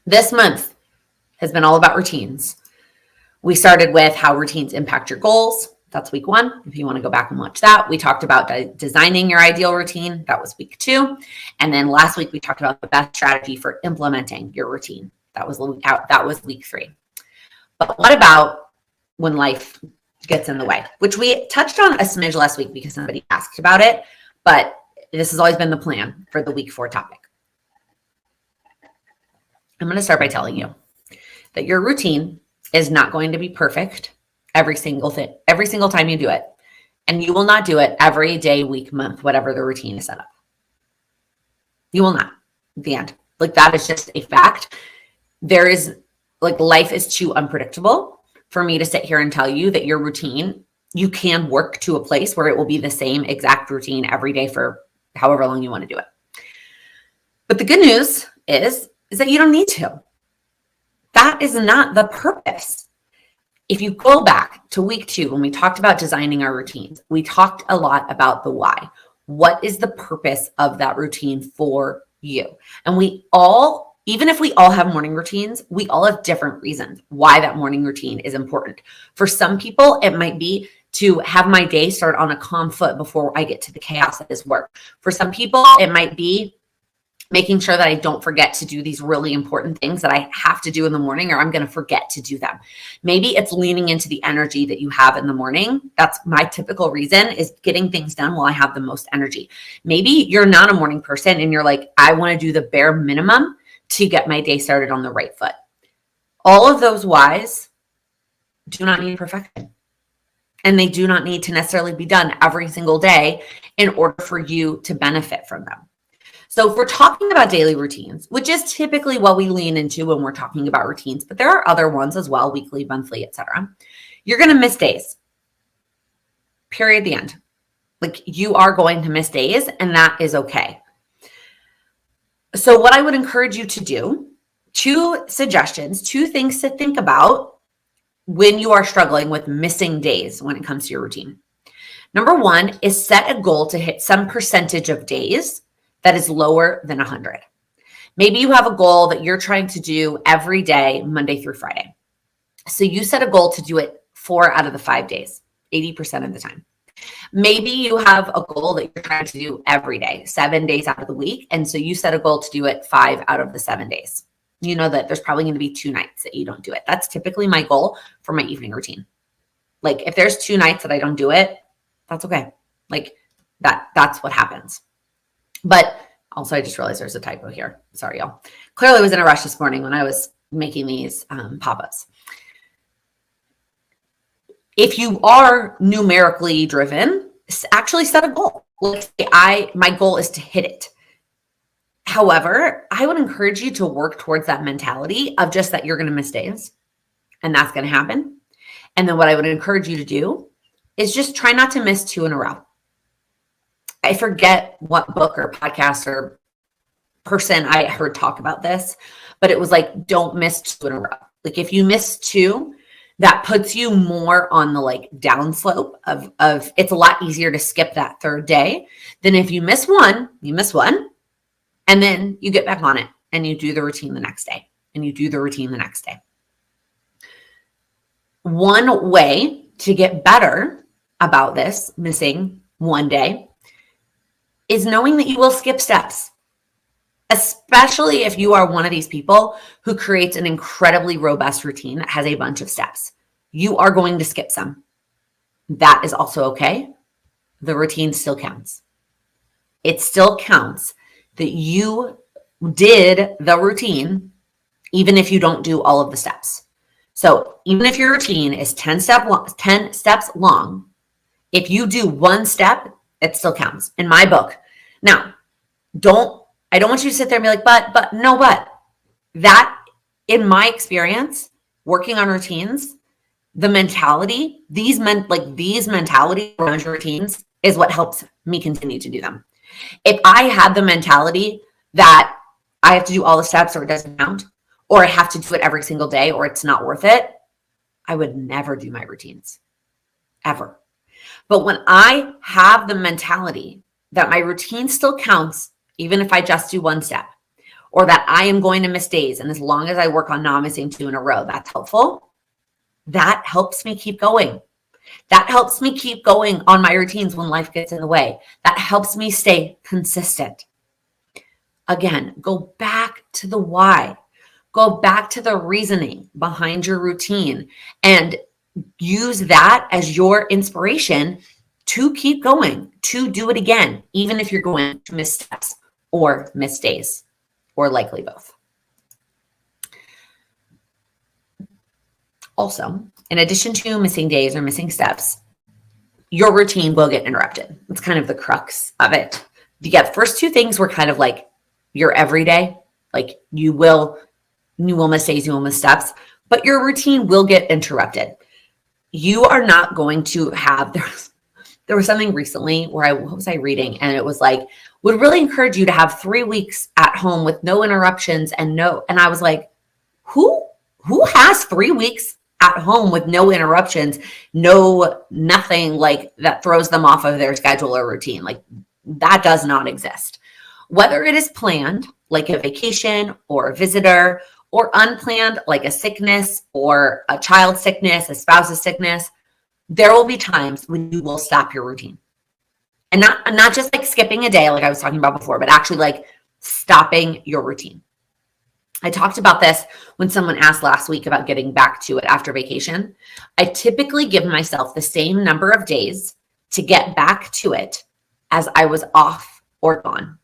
This month has been all about routines. We started with how routines impact your goals. That's week 1. If you want to go back and watch that, we talked about designing your ideal routine. That was week 2. And then last week, we talked about the best strategy for implementing your routine. That was week 3. But what about when life gets in the way, which we touched on a smidge last week because somebody asked about it, but this has always been the plan for the week 4 topic. I'm going to start by telling you that your routine is not going to be perfect every single time you do it. And you will not do it every day, week, month, whatever the routine is set up. You will not. The end. Like, that is just a fact. Life is too unpredictable for me to sit here and tell you that your routine, you can work to a place where it will be the same exact routine every day for however long you want to do it. But the good news is that you don't need to. That is not the purpose. If you go back to week 2, when we talked about designing our routines, we talked a lot about the why. What is the purpose of that routine for you? And even if we all have morning routines, we all have different reasons why that morning routine is important. For some people, it might be to have my day start on a calm foot before I get to the chaos that is work. For some people, it might be making sure that I don't forget to do these really important things that I have to do in the morning, or I'm going to forget to do them. Maybe it's leaning into the energy that you have in the morning. That's my typical reason, is getting things done while I have the most energy. Maybe you're not a morning person and you're like, I want to do the bare minimum to get my day started on the right foot. All of those whys do not need perfection. And they do not need to necessarily be done every single day in order for you to benefit from them. So if we're talking about daily routines, which is typically what we lean into when we're talking about routines, but there are other ones as well, weekly, monthly, etc. You're going to miss days. Period, the end. Like, you are going to miss days, and that is okay. So what I would encourage you to do, 2 suggestions, 2 things to think about when you are struggling with missing days when it comes to your routine. Number 1 is set a goal to hit some percentage of days that is lower than 100. Maybe you have a goal that you're trying to do every day, Monday through Friday. So you set a goal to do it 4 out of the 5 days, 80% of the time. Maybe you have a goal that you're trying to do every day, 7 days out of the week. And so you set a goal to do it 5 out of the 7 days. You know that there's probably going to be 2 nights that you don't do it. That's typically my goal for my evening routine. Like, if there's 2 nights that I don't do it, that's okay. Like, that's what happens. But also, I just realized there's a typo here. Sorry, y'all. Clearly was in a rush this morning when I was making these pop-ups. If you are numerically driven, actually set a goal. Let's say my goal is to hit it. However, I would encourage you to work towards that mentality of just that you're going to miss days, and that's going to happen. And then what I would encourage you to do is just try not to miss 2 in a row. I forget what book or podcast or person I heard talk about this, but it was like, don't miss 2 in a row. Like, if you miss 2, that puts you more on the downslope of it's a lot easier to skip that 3rd day than if you miss 1, and then you get back on it and you do the routine the next day, and you do the routine the next day. One way to get better about this, missing 1 day, is knowing that you will skip steps, especially if you are one of these people who creates an incredibly robust routine that has a bunch of steps. You are going to skip some. That is also okay. The routine still counts. It still counts that you did the routine, even if you don't do all of the steps. So even if your routine is 10 steps long, if you do 1 step, it still counts in my book. Now, I don't want you to sit there and be like, but that, in my experience, working on routines, the mentality, these mentality around your routines is what helps me continue to do them. If I had the mentality that I have to do all the steps or it doesn't count, or I have to do it every single day or it's not worth it, I would never do my routines, ever. But when I have the mentality that my routine still counts, even if I just do 1 step, or that I am going to miss days. And as long as I work on not missing 2 in a row, that's helpful. That helps me keep going. That helps me keep going on my routines when life gets in the way. That helps me stay consistent. Again, go back to the why. Go back to the reasoning behind your routine and use that as your inspiration to keep going, to do it again, even if you're going to miss steps or miss days, or likely both. Also, in addition to missing days or missing steps, your routine will get interrupted. It's kind of the crux of it. The first 2 things were kind of like your everyday, like you will miss days, you will miss steps, but your routine will get interrupted. You are not going to have, there was something recently where what was I reading? And it was like, would really encourage you to have 3 weeks at home with no interruptions and I was like, who has 3 weeks at home with no interruptions, nothing like that throws them off of their schedule or routine? Like that does not exist. Whether it is planned, like a vacation or a visitor, or unplanned, like a sickness or a child sickness, a spouse's sickness, there will be times when you will stop your routine. And not just like skipping a day, like I was talking about before, but actually like stopping your routine. I talked about this when someone asked last week about getting back to it after vacation. I typically give myself the same number of days to get back to it as I was off or gone.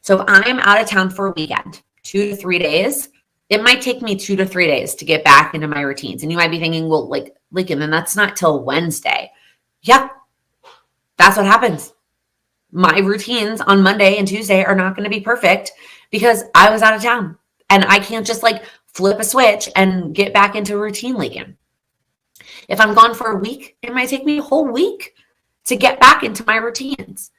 So if I'm out of town for a weekend, 2 to 3 days, it might take me 2 to 3 days to get back into my routines. And you might be thinking, well, like, Laken, then that's not till Wednesday. Yeah, that's what happens. My routines on Monday and Tuesday are not going to be perfect because I was out of town. And I can't just like flip a switch and get back into routine, Laken. If I'm gone for a week, it might take me a whole week to get back into my routines.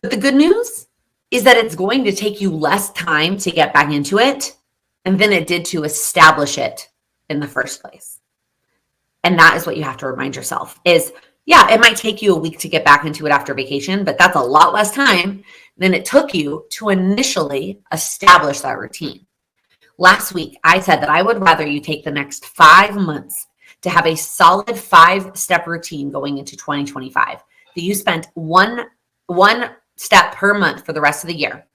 But the good news is that it's going to take you less time to get back into it than it did to establish it in the first place. And that is what you have to remind yourself is, yeah, it might take you a week to get back into it after vacation, but that's a lot less time than it took you to initially establish that routine. Last week, I said that I would rather you take the next 5 months to have a solid 5-step routine going into 2025, that you spent one step per month for the rest of the year.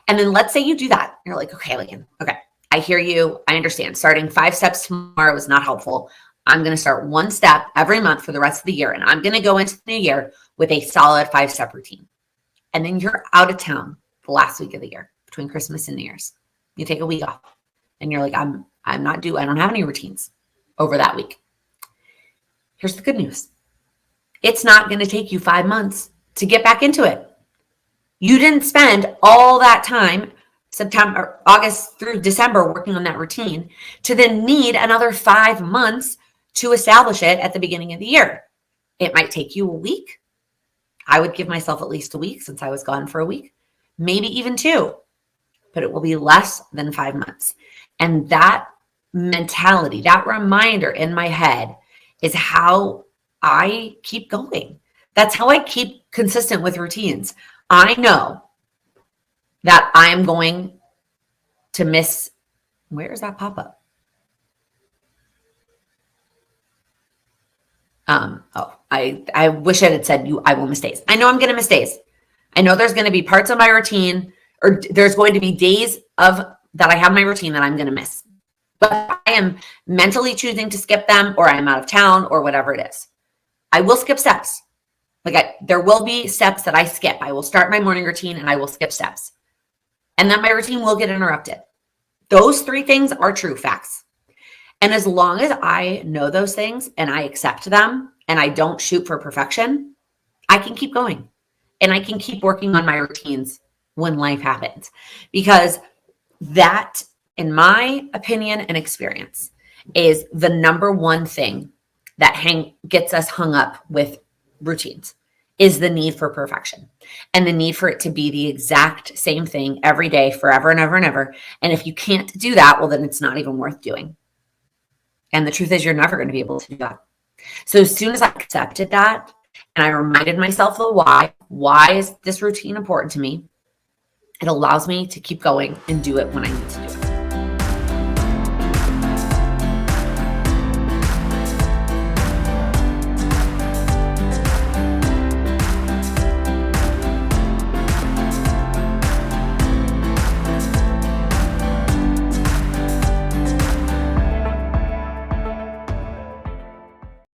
And then let's say you do that. You're like, okay, Laken, okay, I hear you. I understand. Starting 5 steps tomorrow is not helpful. I'm going to start 1 step every month for the rest of the year. And I'm going to go into the new year with a solid 5-step routine. And then you're out of town the last week of the year between Christmas and New Year's. You take a week off and you're like, I don't have any routines over that week. Here's the good news. It's not going to take you 5 months to get back into it. You didn't spend all that time, August through December, working on that routine to then need another 5 months to establish it at the beginning of the year. It might take you a week. I would give myself at least a week since I was gone for a week, maybe even 2, but it will be less than 5 months. And that mentality, that reminder in my head is how I keep going. That's how I keep consistent with routines. I know that I'm going to miss, where is that pop-up? I wish it had said I will miss days. I know I'm going to miss days. I know there's going to be parts of my routine, or there's going to be days that I have my routine that I'm going to miss. But I am mentally choosing to skip them, or I'm out of town, or whatever it is. I will skip steps. There will be steps that I skip. I will start my morning routine and I will skip steps. And then my routine will get interrupted. Those 3 things are true facts. And as long as I know those things and I accept them and I don't shoot for perfection, I can keep going and I can keep working on my routines when life happens. Because that, in my opinion and experience, is the number one thing that gets us hung up with routines, is the need for perfection and the need for it to be the exact same thing every day, forever and ever and ever. And if you can't do that, well, then it's not even worth doing. And the truth is, you're never going to be able to do that. So as soon as I accepted that and I reminded myself of why is this routine important to me? It allows me to keep going and do it when I need to do it.